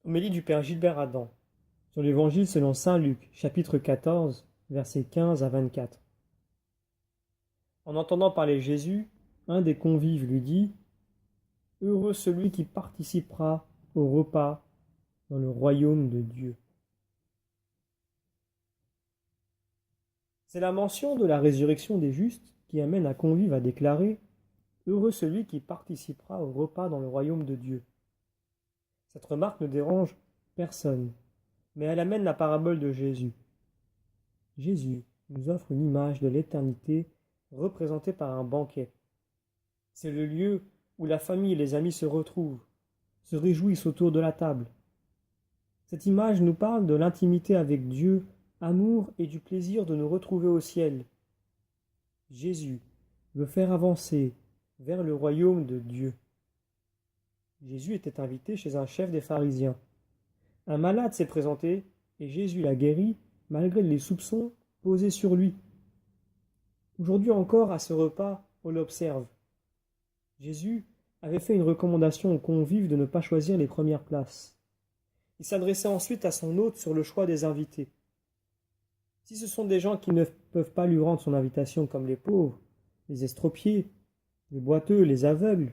Homélie du Père Gilbert Adam sur l'Évangile selon saint Luc, chapitre 14, versets 15 à 24. En entendant parler Jésus, un des convives lui dit : « Heureux celui qui participera au repas dans le royaume de Dieu. » C'est la mention de la résurrection des justes qui amène un convive à déclarer : « Heureux celui qui participera au repas dans le royaume de Dieu. » Cette remarque ne dérange personne, mais elle amène la parabole de Jésus. Jésus nous offre une image de l'éternité représentée par un banquet. C'est le lieu où la famille et les amis se retrouvent, se réjouissent autour de la table. Cette image nous parle de l'intimité avec Dieu, amour et du plaisir de nous retrouver au ciel. Jésus veut faire avancer vers le royaume de Dieu. Jésus était invité chez un chef des pharisiens. Un malade s'est présenté et Jésus l'a guéri malgré les soupçons posés sur lui. Aujourd'hui encore, à ce repas, on l'observe. Jésus avait fait une recommandation aux convives de ne pas choisir les premières places. Il s'adressait ensuite à son hôte sur le choix des invités. Si ce sont des gens qui ne peuvent pas lui rendre son invitation comme les pauvres, les estropiés, les boiteux, les aveugles,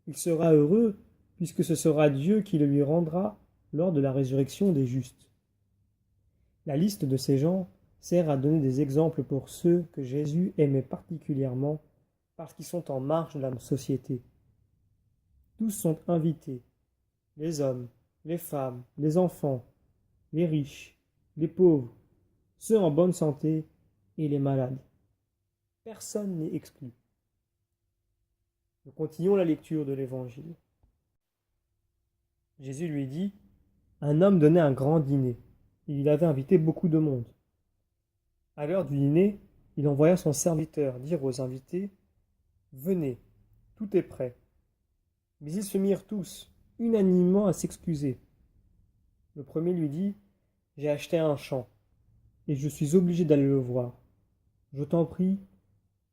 il sera heureux puisque ce sera Dieu qui le lui rendra lors de la résurrection des justes. La liste de ces gens sert à donner des exemples pour ceux que Jésus aimait particulièrement parce qu'ils sont en marge de la société. Tous sont invités, les hommes, les femmes, les enfants, les riches, les pauvres, ceux en bonne santé et les malades. Personne n'est exclu. Nous continuons la lecture de l'Évangile. Jésus lui dit : « Un homme donnait un grand dîner, et il avait invité beaucoup de monde. À l'heure du dîner, il envoya son serviteur dire aux invités : « Venez, tout est prêt. » Mais ils se mirent tous, unanimement, à s'excuser. Le premier lui dit : « J'ai acheté un champ, et je suis obligé d'aller le voir. Je t'en prie,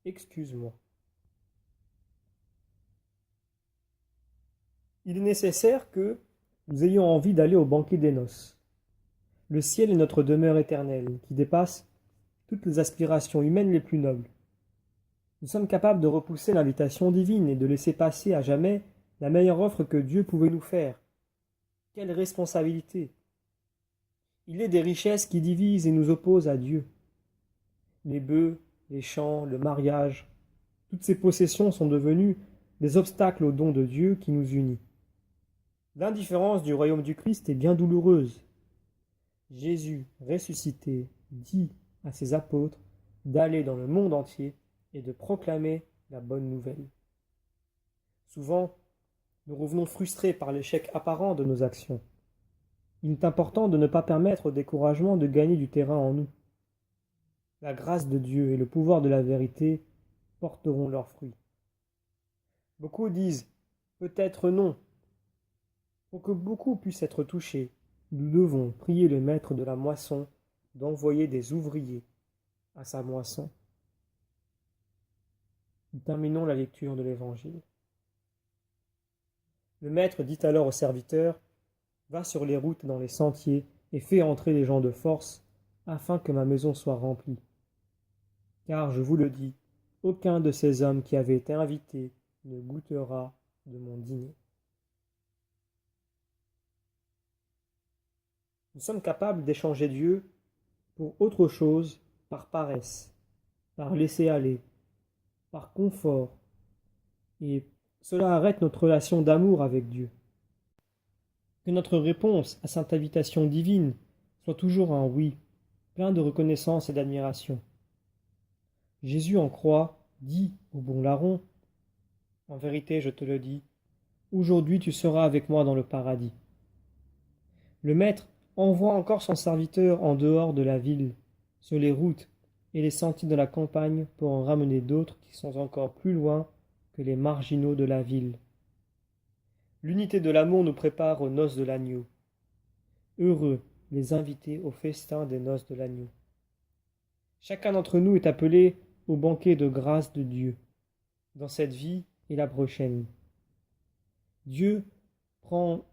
excuse-moi. » Il est nécessaire que nous ayons envie d'aller au banquet des noces. Le ciel est notre demeure éternelle, qui dépasse toutes les aspirations humaines les plus nobles. Nous sommes capables de repousser l'invitation divine et de laisser passer à jamais la meilleure offre que Dieu pouvait nous faire. Quelle responsabilité! Il est des richesses qui divisent et nous opposent à Dieu. Les bœufs, les champs, le mariage, toutes ces possessions sont devenues des obstacles au don de Dieu qui nous unit. L'indifférence du royaume du Christ est bien douloureuse. Jésus, ressuscité, dit à ses apôtres d'aller dans le monde entier et de proclamer la bonne nouvelle. Souvent, nous revenons frustrés par l'échec apparent de nos actions. Il est important de ne pas permettre au découragement de gagner du terrain en nous. La grâce de Dieu et le pouvoir de la vérité porteront leurs fruits. Beaucoup disent « peut-être non ». Pour que beaucoup puissent être touchés, nous devons prier le maître de la moisson d'envoyer des ouvriers à sa moisson. Nous terminons la lecture de l'Évangile. Le maître dit alors au serviteur : « Va sur les routes et dans les sentiers et fais entrer les gens de force, afin que ma maison soit remplie. Car je vous le dis, aucun de ces hommes qui avaient été invités ne goûtera de mon dîner. » Nous sommes capables d'échanger Dieu pour autre chose par paresse, par laisser-aller, par confort, et cela arrête notre relation d'amour avec Dieu. Que notre réponse à cette invitation divine soit toujours un oui, plein de reconnaissance et d'admiration. Jésus en croix dit au bon larron : « En vérité, je te le dis, aujourd'hui tu seras avec moi dans le paradis. » Le Maître envoie encore son serviteur en dehors de la ville, sur les routes et les sentiers de la campagne pour en ramener d'autres qui sont encore plus loin que les marginaux de la ville. L'unité de l'amour nous prépare aux noces de l'agneau. Heureux les invités au festin des noces de l'agneau. Chacun d'entre nous est appelé au banquet de grâce de Dieu, dans cette vie et la prochaine. Dieu prend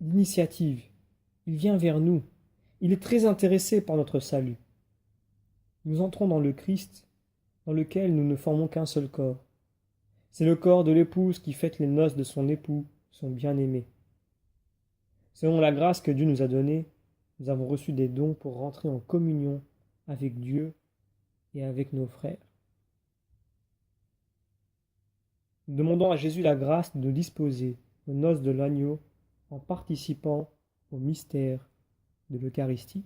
l'initiative Il vient vers nous. Il est très intéressé par notre salut. Nous entrons dans le Christ, dans lequel nous ne formons qu'un seul corps. C'est le corps de l'épouse qui fête les noces de son époux, son bien-aimé. Selon la grâce que Dieu nous a donnée, nous avons reçu des dons pour rentrer en communion avec Dieu et avec nos frères. Nous demandons à Jésus la grâce de nous disposer aux noces de l'agneau en participant au mystère de l'Eucharistie.